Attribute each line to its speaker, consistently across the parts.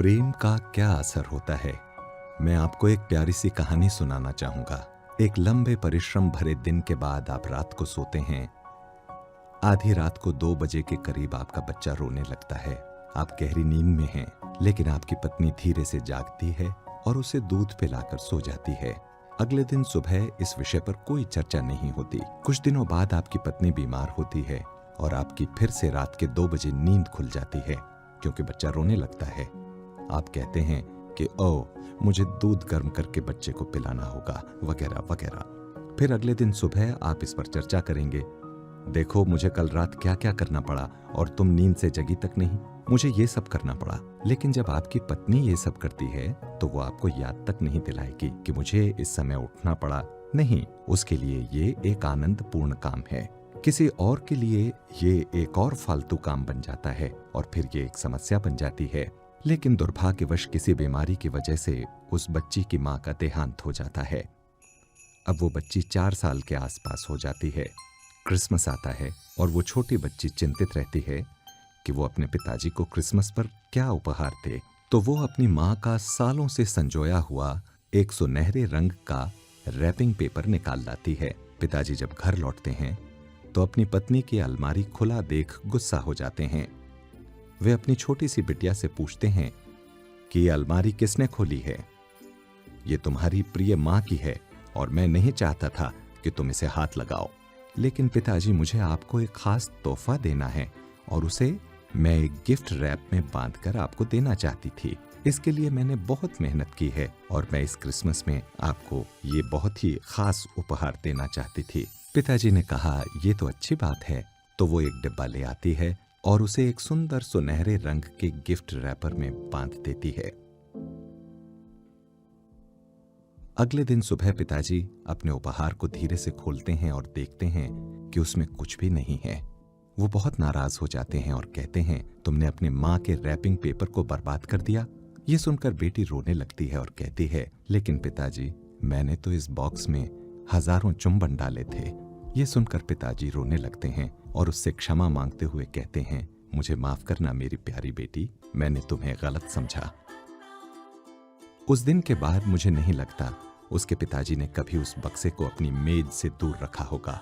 Speaker 1: प्रेम का क्या असर होता है? मैं आपको एक प्यारी सी कहानी सुनाना चाहूंगा। एक लंबे परिश्रम भरे दिन के बाद आप रात को सोते हैं। आधी रात को 2 बजे के करीब आपका बच्चा रोने लगता है। आप गहरी नींद में हैं, लेकिन आपकी पत्नी धीरे से जागती है और उसे दूध पिलाकर सो जाती है। अगले दिन सुबह इस विषय पर कोई चर्चा नहीं होती। कुछ दिनों बाद आपकी पत्नी बीमार होती है और आपकी फिर से रात के 2 बजे नींद खुल जाती है क्योंकि बच्चा रोने लगता है। आप कहते हैं कि मुझे दूध गर्म करके बच्चे को पिलाना होगा, वगैरह वगैरह। फिर अगले दिन सुबह आप इस पर चर्चा करेंगे। देखो, मुझे कल रात क्या क्या करना पड़ा और तुम नींद से जगी तक नहीं। मुझे ये सब करना पड़ा। लेकिन जब आपकी पत्नी ये सब करती है तो वो आपको याद तक नहीं दिलाएगी कि मुझे इस समय उठना पड़ा। नहीं, उसके लिए ये एक आनंदपूर्ण काम है। किसी और के लिए ये एक और फालतू काम बन जाता है और फिर ये एक समस्या बन जाती है। लेकिन दुर्भाग्यवश किसी बीमारी की वजह से उस बच्ची की मां का देहांत हो जाता है। अब वो बच्ची 4 साल के आसपास हो जाती है। क्रिसमस आता है और वो छोटी बच्ची चिंतित रहती है कि वो अपने पिताजी को क्रिसमस पर क्या उपहार दे। तो वो अपनी मां का सालों से संजोया हुआ एक सुनहरे रंग का रैपिंग पेपर निकाल लाती है। पिताजी जब घर लौटते हैं तो अपनी पत्नी की अलमारी खुला देख गुस्सा हो जाते हैं। वे अपनी छोटी सी बिटिया से पूछते हैं कि ये अलमारी किसने खोली है? ये तुम्हारी प्रिय मां की है और मैं नहीं चाहता था कि तुम इसे हाथ लगाओ। लेकिन पिताजी, मुझे आपको एक खास तोहफा देना है और उसे मैं एक गिफ्ट रैप में बांधकर आपको देना चाहती थी। इसके लिए मैंने बहुत मेहनत की है और मैं इस क्रिसमस में आपको ये बहुत ही खास उपहार देना चाहती थी। पिताजी ने कहा, ये तो अच्छी बात है। तो वो एक डिब्बा ले आती है और उसे एक सुंदर सुनहरे रंग के गिफ्ट रैपर में बांध देती है। अगले दिन सुबह पिताजी अपने उपहार को धीरे से खोलते हैं और देखते हैं कि उसमें कुछ भी नहीं है। वो बहुत नाराज हो जाते हैं और कहते हैं, तुमने अपने मां के रैपिंग पेपर को बर्बाद कर दिया। ये सुनकर बेटी रोने लगती है और कहती है, लेकिन पिताजी, मैंने तो इस बॉक्स में हजारों चुंबन डाले थे। ये सुनकर पिताजी रोने लगते हैं और उससे क्षमा मांगते हुए कहते हैं, मुझे माफ करना मेरी प्यारी बेटी, मैंने तुम्हें गलत समझा। उस दिन के बाद मुझे नहीं लगता उसके पिताजी ने कभी उस बक्से को अपनी मेज से दूर रखा होगा।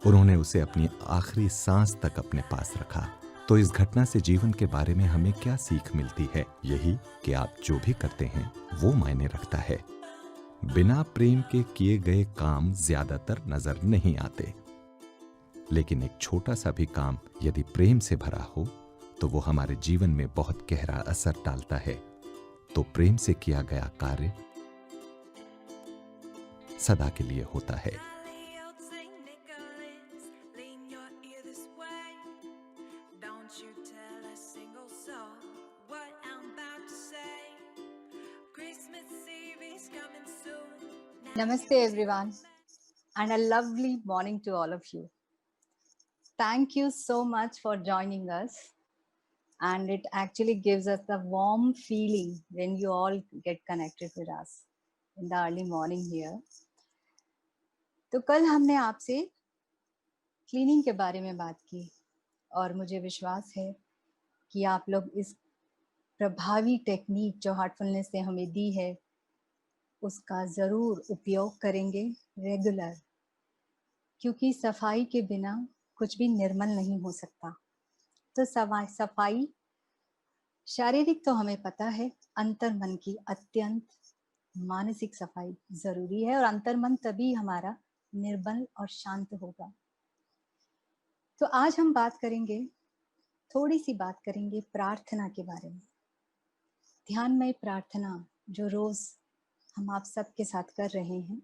Speaker 1: उन्होंने उसे अपनी आखिरी सांस तक अपने पास रखा। तो इस घटना से जीवन के बारे में हमें क्या सीख मिलती है? यही कि आप जो भी करते हैं वो मायने रखता है। बिना प्रेम के किए गए काम ज्यादातर नजर नहीं आते, लेकिन एक छोटा सा भी काम यदि प्रेम से भरा हो तो वो हमारे जीवन में बहुत गहरा असर डालता है। तो प्रेम से किया गया कार्य सदा के लिए होता है।
Speaker 2: Namaste everyone and a lovely morning to all of you. Thank you so much for joining us, and it actually gives us the warm feeling when you all get connected with us in the early morning here. तो कल हमने आपसे cleaning के बारे में बात की और मुझे विश्वास है कि आप लोग इस प्रभावी टेक्निक जो हार्टफुलनेस ने हमें दी है उसका ज़रूर उपयोग करेंगे रेगुलर, क्योंकि सफाई के बिना कुछ भी निर्मल नहीं हो सकता। तो सफाई शारीरिक तो हमें पता है, अंतर मन की अत्यंत मानसिक सफाई जरूरी है और अंतर मन तभी हमारा निर्मल और शांत होगा। तो आज हम थोड़ी सी बात करेंगे प्रार्थना के बारे में। ध्यानमय प्रार्थना जो रोज हम आप सबके साथ कर रहे हैं।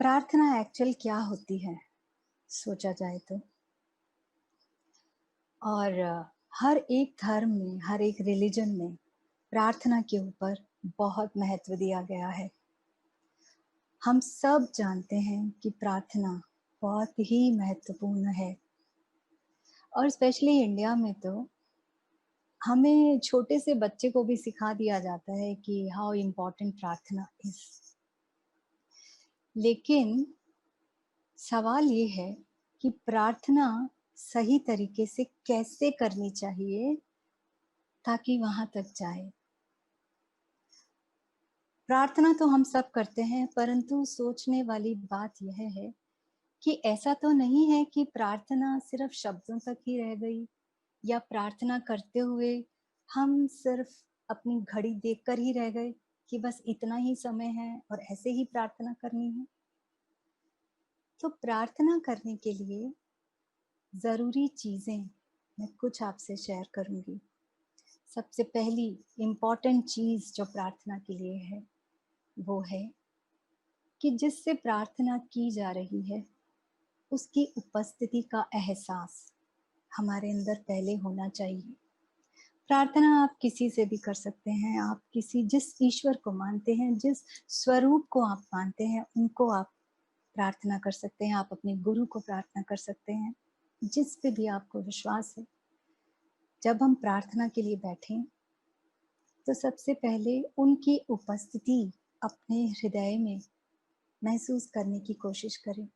Speaker 2: प्रार्थना एक्चुअल क्या होती है सोचा जाए तो, और हर एक धर्म में, हर एक रिलीजन में प्रार्थना के ऊपर बहुत महत्व दिया गया है। हम सब जानते हैं कि प्रार्थना बहुत ही महत्वपूर्ण है और स्पेशली इंडिया में तो हमें छोटे से बच्चे को भी सिखा दिया जाता है कि हाउ इम्पोर्टेंट प्रार्थना इज। लेकिन सवाल ये है कि प्रार्थना सही तरीके से कैसे करनी चाहिए ताकि वहां तक जाए। प्रार्थना तो हम सब करते हैं, परंतु सोचने वाली बात यह है कि ऐसा तो नहीं है कि प्रार्थना सिर्फ शब्दों तक ही रह गई, या प्रार्थना करते हुए हम सिर्फ अपनी घड़ी देखकर ही रह गए कि बस इतना ही समय है और ऐसे ही प्रार्थना करनी है। तो प्रार्थना करने के लिए जरूरी चीजें मैं कुछ आपसे शेयर करूंगी। सबसे पहली इम्पोर्टेंट चीज जो प्रार्थना के लिए है वो है कि जिससे प्रार्थना की जा रही है उसकी उपस्थिति का एहसास हमारे अंदर पहले होना चाहिए। प्रार्थना आप किसी से भी कर सकते हैं, आप किसी जिस ईश्वर को मानते हैं, जिस स्वरूप को आप मानते हैं उनको आप प्रार्थना कर सकते हैं, आप अपने गुरु को प्रार्थना कर सकते हैं, जिस पे भी आपको विश्वास है। जब हम प्रार्थना के लिए बैठें तो सबसे पहले उनकी उपस्थिति अपने हृदय में महसूस करने की कोशिश करें।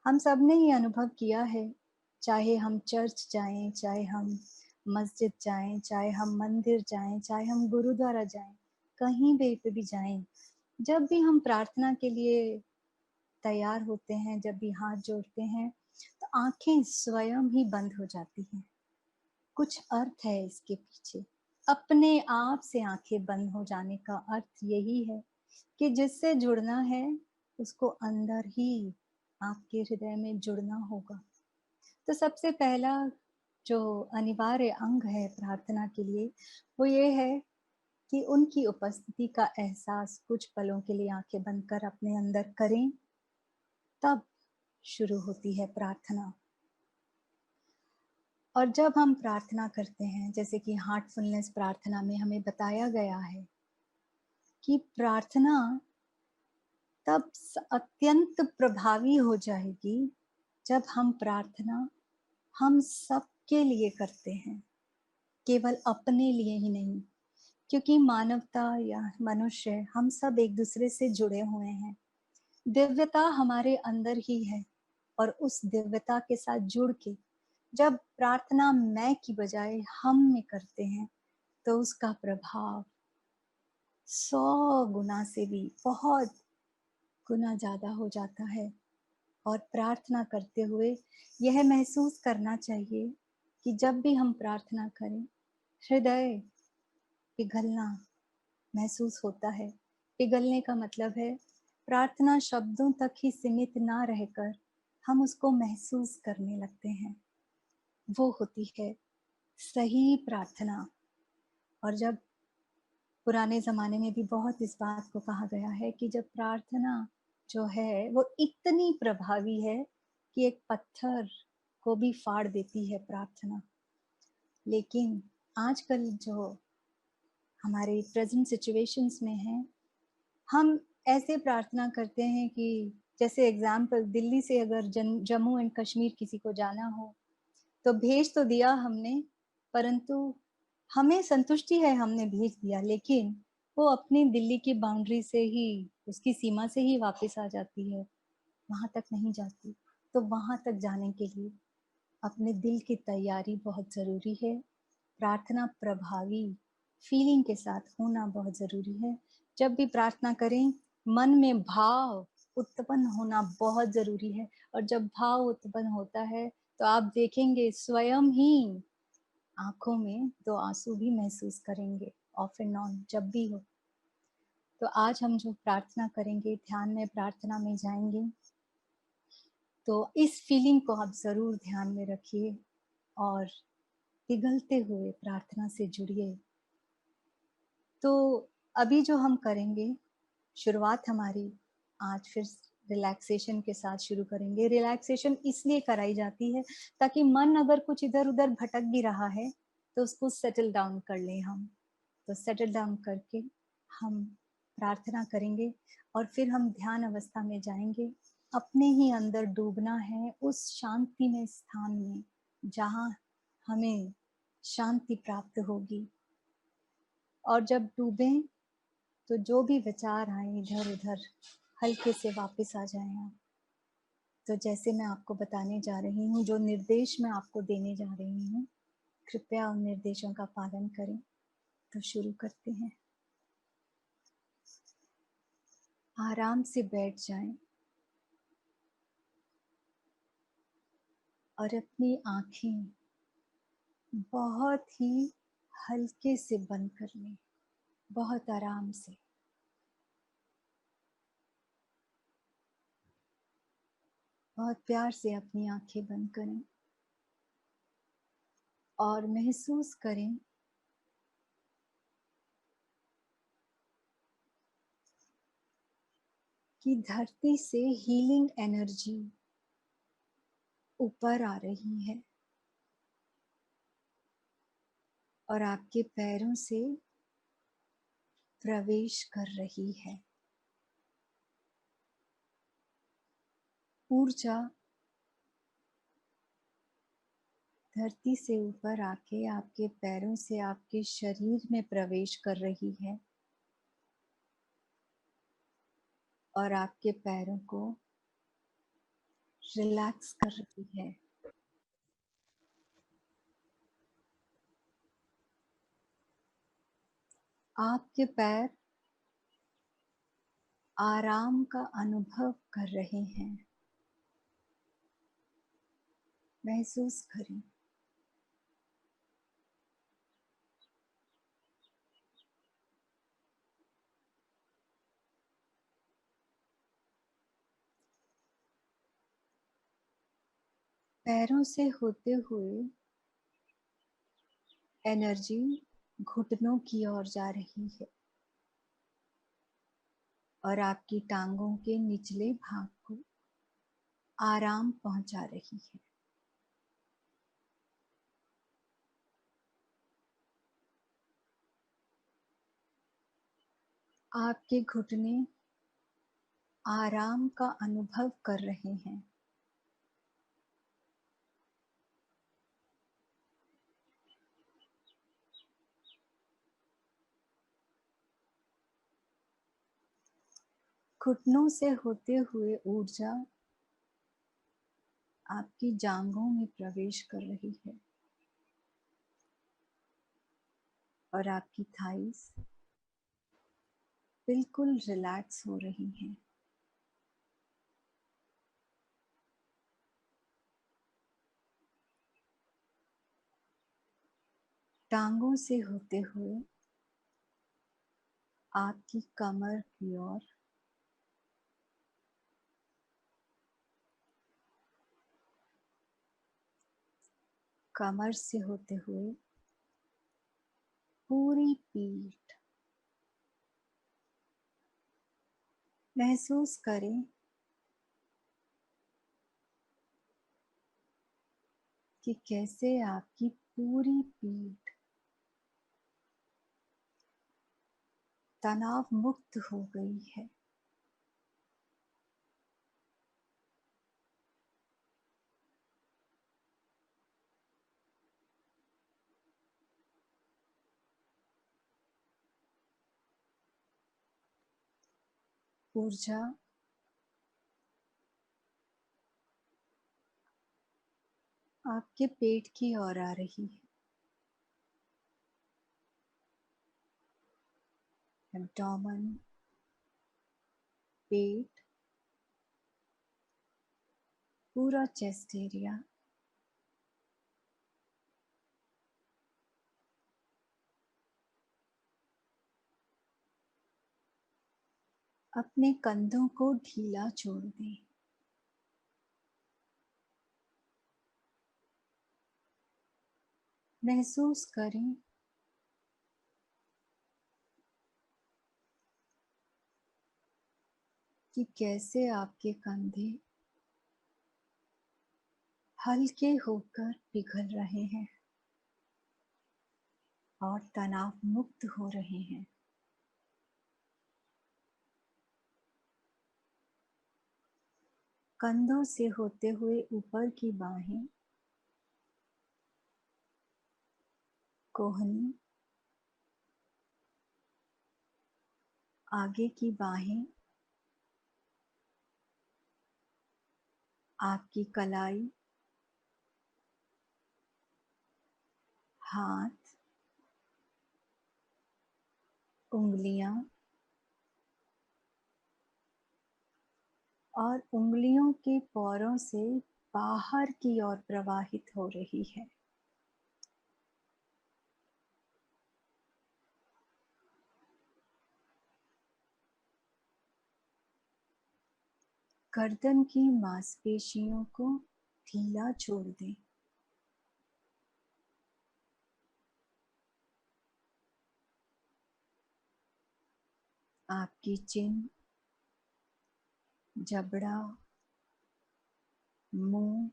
Speaker 2: हम सब ने ये अनुभव किया है, चाहे हम चर्च जाएं, चाहे हम मस्जिद जाएं, चाहे हम मंदिर जाएं, चाहे हम गुरुद्वारा जाएं, कहीं पे भी जाएं, जब भी हम प्रार्थना के लिए तैयार होते हैं, जब भी हाथ जोड़ते हैं, तो आंखें स्वयं ही बंद हो जाती हैं। कुछ अर्थ है इसके पीछे। अपने आप से आंखें बंद हो जाने का अर्थ यही है कि जिससे जुड़ना है उसको अंदर ही आपके हृदय में जुड़ना होगा। तो सबसे पहला जो अनिवार्य अंग है प्रार्थना के लिए वो ये है कि उनकी उपस्थिति का एहसास कुछ पलों के लिए आंखें बंद कर अपने अंदर करें, तब शुरू होती है प्रार्थना। और जब हम प्रार्थना करते हैं, जैसे कि हार्टफुलनेस प्रार्थना में हमें बताया गया है कि प्रार्थना तब अत्यंत प्रभावी हो जाएगी जब हम प्रार्थना हम सबके लिए करते हैं, केवल अपने लिए ही नहीं। क्योंकि मानवता या मनुष्य हम सब एक दूसरे से जुड़े हुए हैं, दिव्यता हमारे अंदर ही है, और उस दिव्यता के साथ जुड़ के जब प्रार्थना मैं की बजाय हम में करते हैं तो उसका प्रभाव 100 गुना से भी बहुत गुना ज्यादा हो जाता है। और प्रार्थना करते हुए यह महसूस करना चाहिए कि जब भी हम प्रार्थना करें हृदय पिघलना महसूस होता है। पिघलने का मतलब है प्रार्थना शब्दों तक ही सीमित ना रहकर हम उसको महसूस करने लगते हैं। वो होती है सही प्रार्थना। और जब पुराने ज़माने में भी बहुत इस बात को कहा गया है कि जब प्रार्थना जो है वो इतनी प्रभावी है कि एक पत्थर को भी फाड़ देती है प्रार्थना। लेकिन आजकल जो हमारे प्रेजेंट सिचुएशंस में है, हम ऐसे प्रार्थना करते हैं कि जैसे एग्जाम्पल दिल्ली से अगर जम्मू एंड कश्मीर किसी को जाना हो तो भेज तो दिया हमने, परंतु हमें संतुष्टि है हमने भेज दिया, लेकिन वो अपनी दिल्ली की बाउंड्री से ही, उसकी सीमा से ही वापस आ जाती है, वहां तक नहीं जाती। तो वहां तक जाने के लिए अपने दिल की तैयारी बहुत जरूरी है। प्रार्थना प्रभावी फीलिंग के साथ होना बहुत जरूरी है। जब भी प्रार्थना करें मन में भाव उत्पन्न होना बहुत जरूरी है। और जब भाव उत्पन्न होता है तो आप देखेंगे स्वयं ही आंखों में दो आंसू भी महसूस करेंगे, ऑफ एंड ऑन जब भी हो। तो आज हम जो प्रार्थना करेंगे, ध्यान में प्रार्थना में जाएंगे, तो इस फीलिंग को आप जरूर ध्यान में रखिए और पिघलते हुए प्रार्थना से जुड़िए। तो अभी जो हम करेंगे, शुरुआत हमारी आज फिर रिलैक्सेशन के साथ शुरू करेंगे। रिलैक्सेशन इसलिए कराई जाती है ताकि मन अगर कुछ इधर उधर भटक भी रहा है तो उसको सेटल डाउन कर लें हम। तो सेटल डाउन करके हम प्रार्थना करेंगे और फिर हम ध्यान अवस्था में जाएंगे। अपने ही अंदर डूबना है उस शांति में स्थान में जहाँ हमें शांति प्राप्त होगी। और जब डूबें तो जो भी विचार आए इधर उधर हल्के से वापस आ जाएं आप। तो जैसे मैं आपको बताने जा रही हूँ, जो निर्देश मैं आपको देने जा रही हूँ, कृपया उन निर्देशों का पालन करें। तो शुरू करते हैं। आराम से बैठ जाएं और अपनी आंखें बहुत ही हल्के से बंद कर लें, बहुत आराम से। बहुत प्यार से अपनी आंखें बंद करें और महसूस करें कि धरती से हीलिंग एनर्जी ऊपर आ रही है और आपके पैरों से प्रवेश कर रही है। ऊर्जा धरती से ऊपर आके आपके पैरों से आपके शरीर में प्रवेश कर रही है और आपके पैरों को रिलैक्स कर रही है। आपके पैर आराम का अनुभव कर रहे हैं। महसूस करें। पैरों से होते हुए एनर्जी घुटनों की ओर जा रही है और आपकी टांगों के निचले भाग को आराम पहुंचा रही है। आपके घुटने आराम का अनुभव कर रहे हैं। घुटनों से होते हुए ऊर्जा आपकी जांघों में प्रवेश कर रही है और आपकी थाइस बिल्कुल रिलैक्स हो रही हैं। टांगों से होते हुए आपकी कमर की ओर कमर से होते हुए पूरी पीठ। महसूस करें कि कैसे आपकी पूरी पीठ तनाव मुक्त हो गई है। ऊर्जा आपके पेट की ओर आ रही है। एब्डोमेन, पेट, पूरा चेस्ट एरिया अपने कंधों को ढीला छोड़ दें। महसूस करें कि कैसे आपके कंधे हल्के होकर पिघल रहे हैं और तनाव मुक्त हो रहे हैं। कंधों से होते हुए ऊपर की बाहें, कोहनी, आगे की बाहें, आपकी कलाई, हाथ, उंगलियां और उंगलियों के पोरों से बाहर की ओर प्रवाहित हो रही है। गर्दन की मांसपेशियों को ढीला छोड़ दें। आपकी चिन, जबड़ा, मुंह,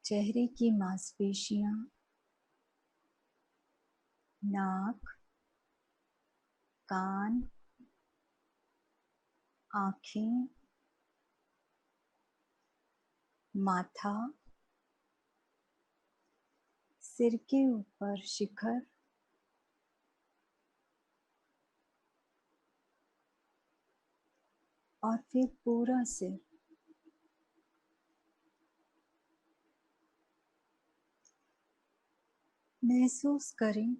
Speaker 2: चेहरे की मांसपेशियां, नाक, कान, आंखें, माथा, सिर के ऊपर शिखर, और फिर पूरा सिर। महसूस करें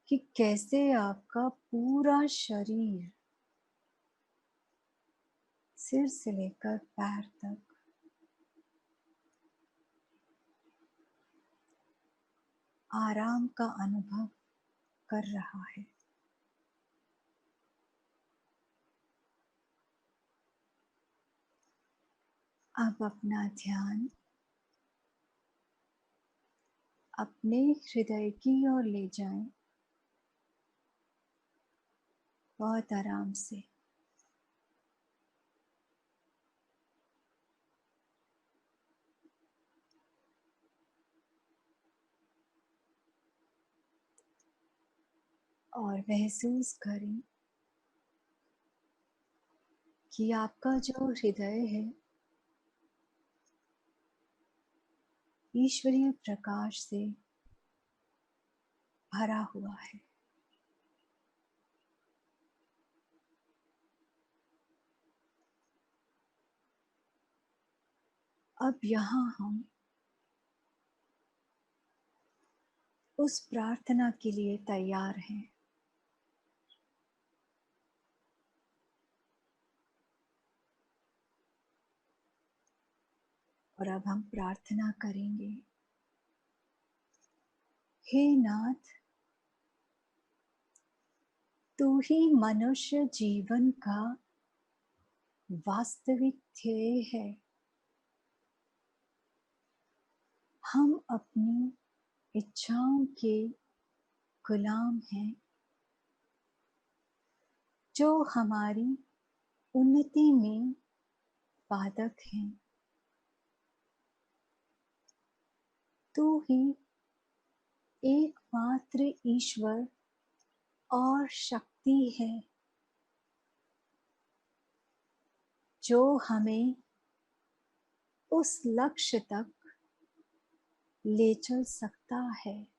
Speaker 2: कि कैसे आपका पूरा शरीर सिर से लेकर पैर तक आराम का अनुभव कर रहा है। अब अपना ध्यान अपने हृदय की ओर ले जाएं, बहुत आराम से। और महसूस करें कि आपका जो हृदय है ईश्वरीय प्रकाश से भरा हुआ है। अब यहाँ हम उस प्रार्थना के लिए तैयार हैं। और अब हम प्रार्थना करेंगे, हे नाथ, तू ही मनुष्य जीवन का वास्तविक ध्येय है। हम अपनी इच्छाओं के गुलाम हैं जो हमारी उन्नति में बाधक हैं। तू ही एकमात्र ईश्वर और शक्ति है जो हमें उस लक्ष्य तक ले चल सकता है।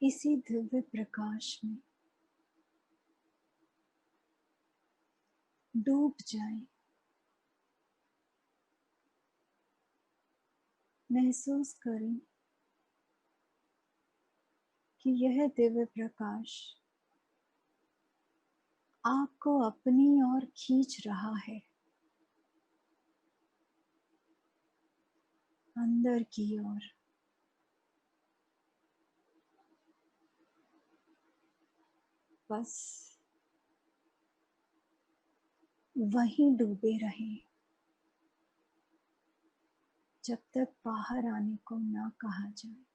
Speaker 2: इसी दिव्य प्रकाश में डूब जाएं। महसूस करें कि यह दिव्य प्रकाश आपको अपनी ओर खींच रहा है, अंदर की ओर। बस वहीं डूबे रहें जब तक बाहर आने को ना कहा जाए।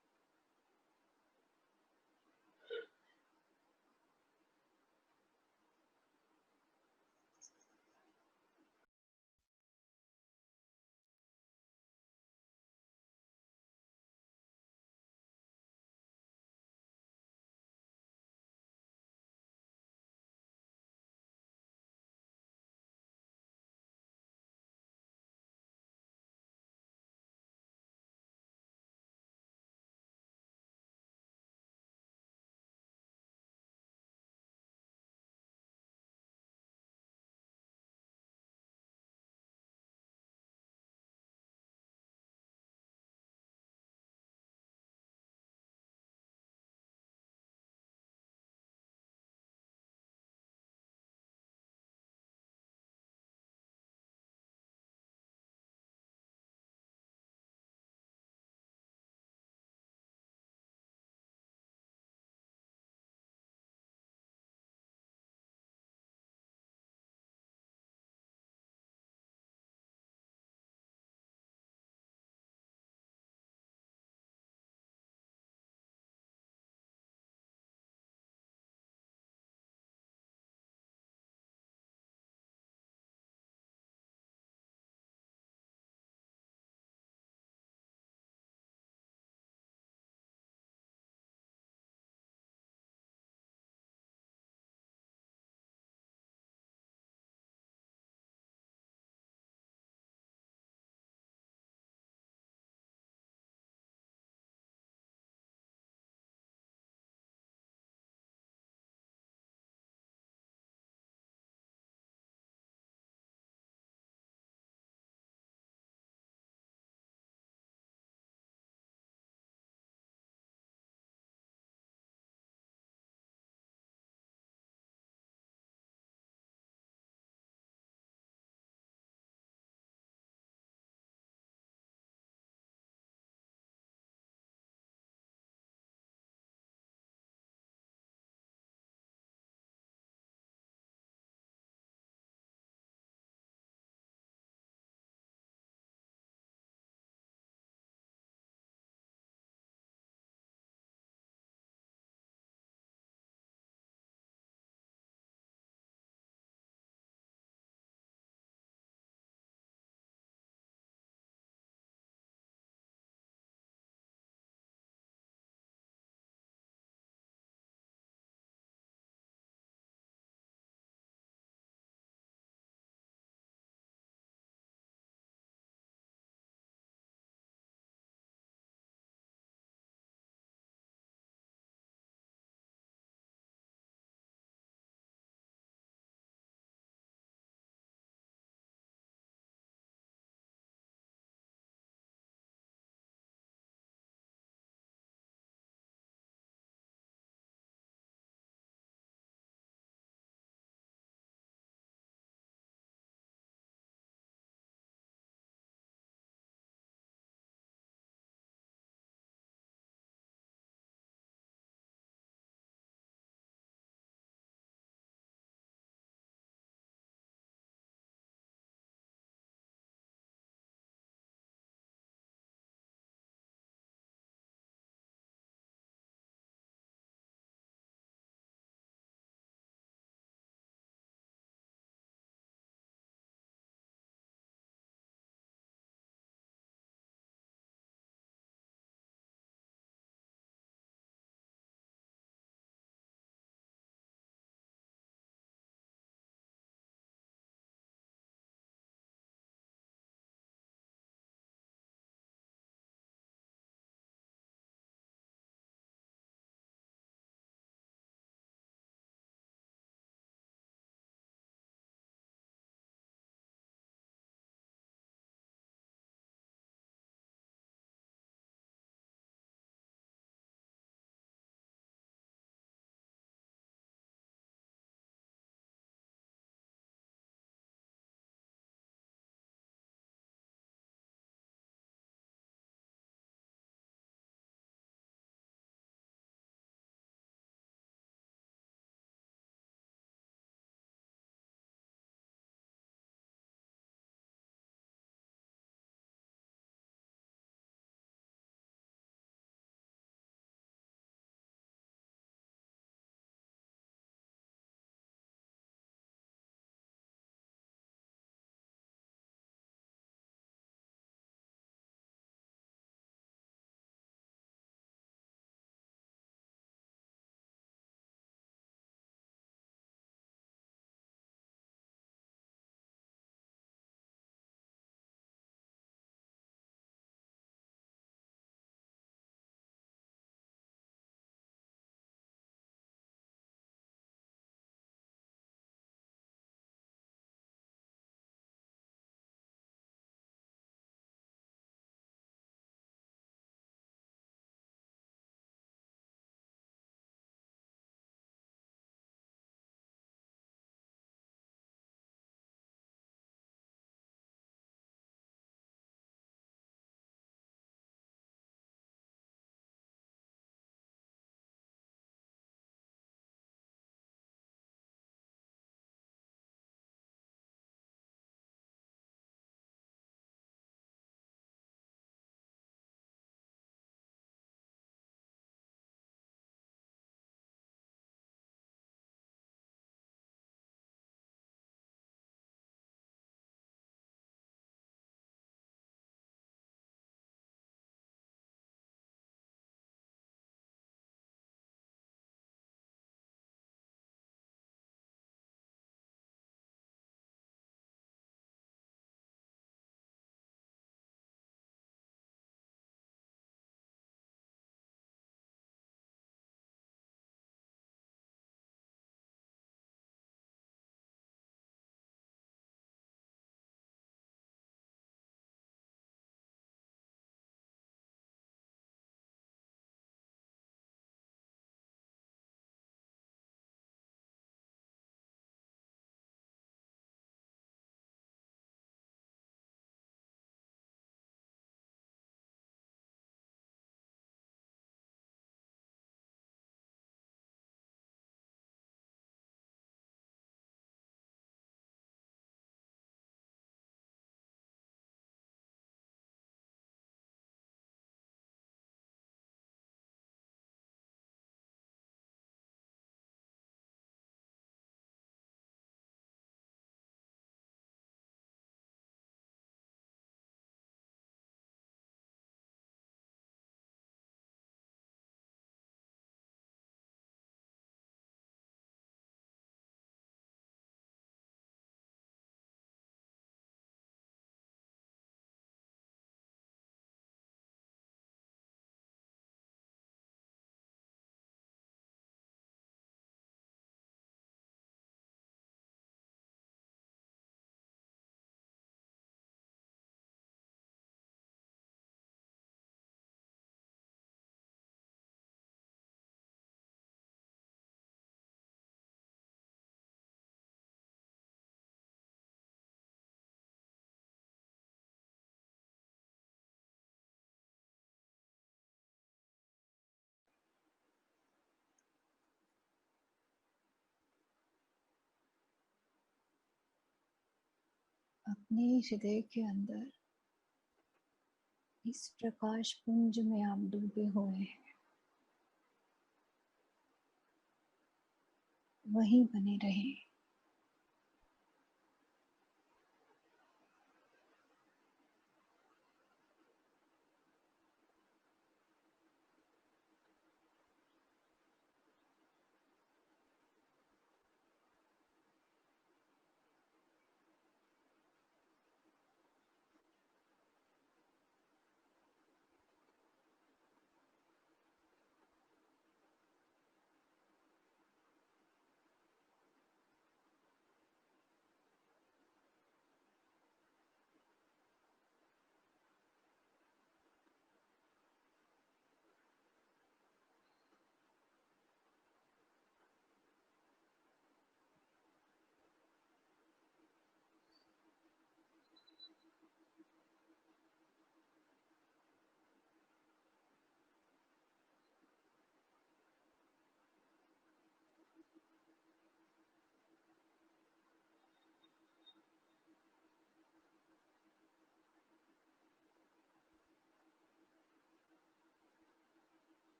Speaker 2: अपने हृदय के अंदर इस प्रकाश पुंज में आप डूबे हुए हैं, वहीं बने रहें।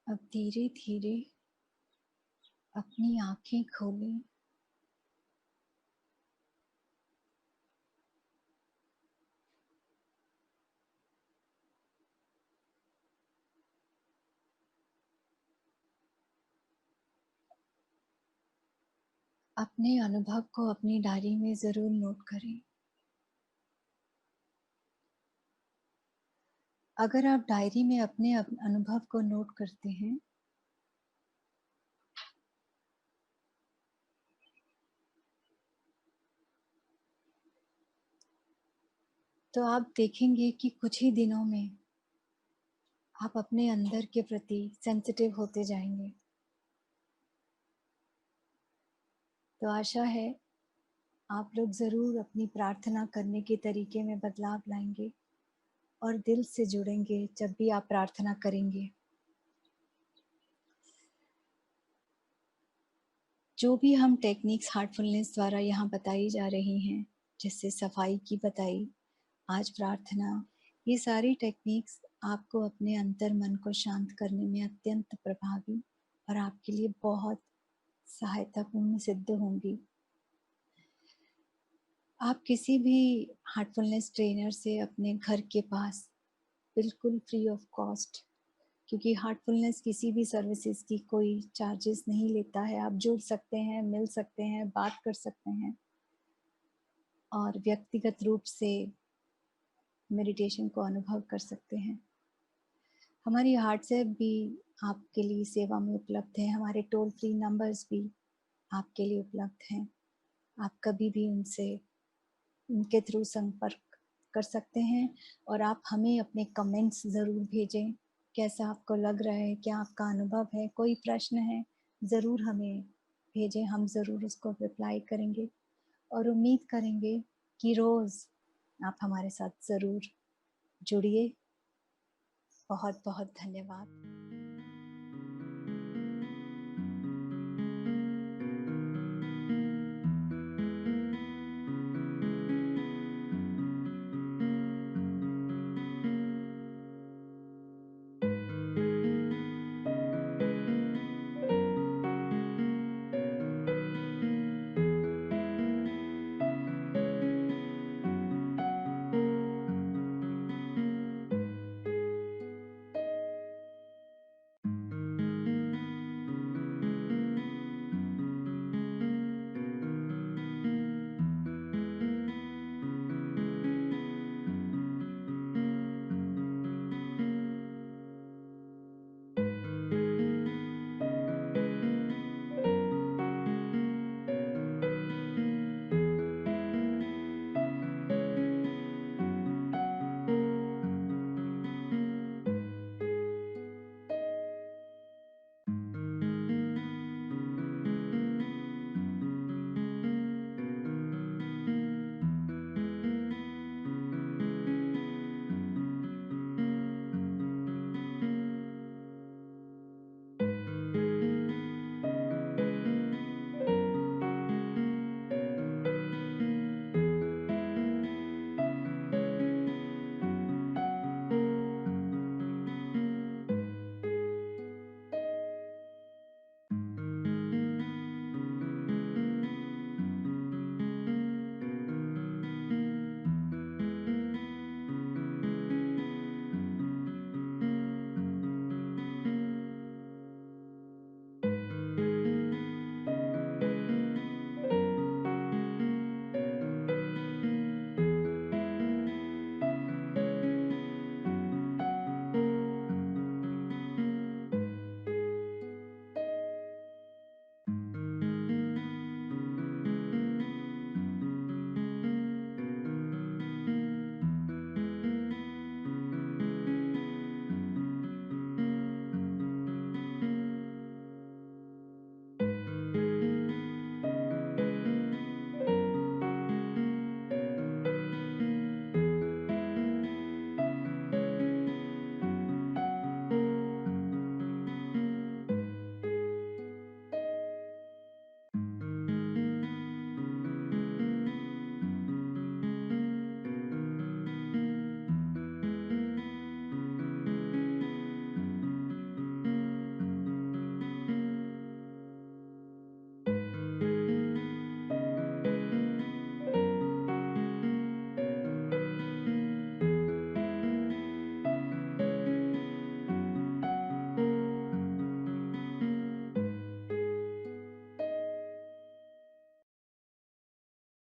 Speaker 2: अब धीरे धीरे अपनी आंखें खोलें। अपने अनुभव को अपनी डायरी में जरूर नोट करें। अगर आप डायरी में अपने अनुभव को नोट करते हैं तो आप देखेंगे कि कुछ ही दिनों में आप अपने अंदर के प्रति सेंसिटिव होते जाएंगे। तो आशा है आप लोग ज़रूर अपनी प्रार्थना करने के तरीके में बदलाव लाएंगे और दिल से जुड़ेंगे जब भी आप प्रार्थना करेंगे। जो भी हम टेक्निक्स हार्टफुलनेस द्वारा यहाँ बताई जा रही हैं, जैसे सफाई की बताई, आज प्रार्थना, ये सारी टेक्निक्स आपको अपने अंतर मन को शांत करने में अत्यंत प्रभावी और आपके लिए बहुत सहायतापूर्ण सिद्ध होंगी। आप किसी भी हार्टफुलनेस ट्रेनर से अपने घर के पास बिल्कुल फ्री ऑफ कॉस्ट, क्योंकि हार्टफुलनेस किसी भी सर्विसेज की कोई चार्जेस नहीं लेता है, आप जुड़ सकते हैं, मिल सकते हैं, बात कर सकते हैं और व्यक्तिगत रूप से मेडिटेशन को अनुभव कर सकते हैं। हमारी हार्टसेप भी आपके लिए सेवा में उपलब्ध है, हमारे टोल फ्री नंबर्स भी आपके लिए उपलब्ध हैं। आप कभी भी उनके थ्रू संपर्क कर सकते हैं और आप हमें अपने कमेंट्स ज़रूर भेजें। कैसा आपको लग रहा है, क्या आपका अनुभव है, कोई प्रश्न है, ज़रूर हमें भेजें, हम ज़रूर उसको रिप्लाई करेंगे और उम्मीद करेंगे कि रोज़ आप हमारे साथ ज़रूर जुड़िए। बहुत बहुत धन्यवाद।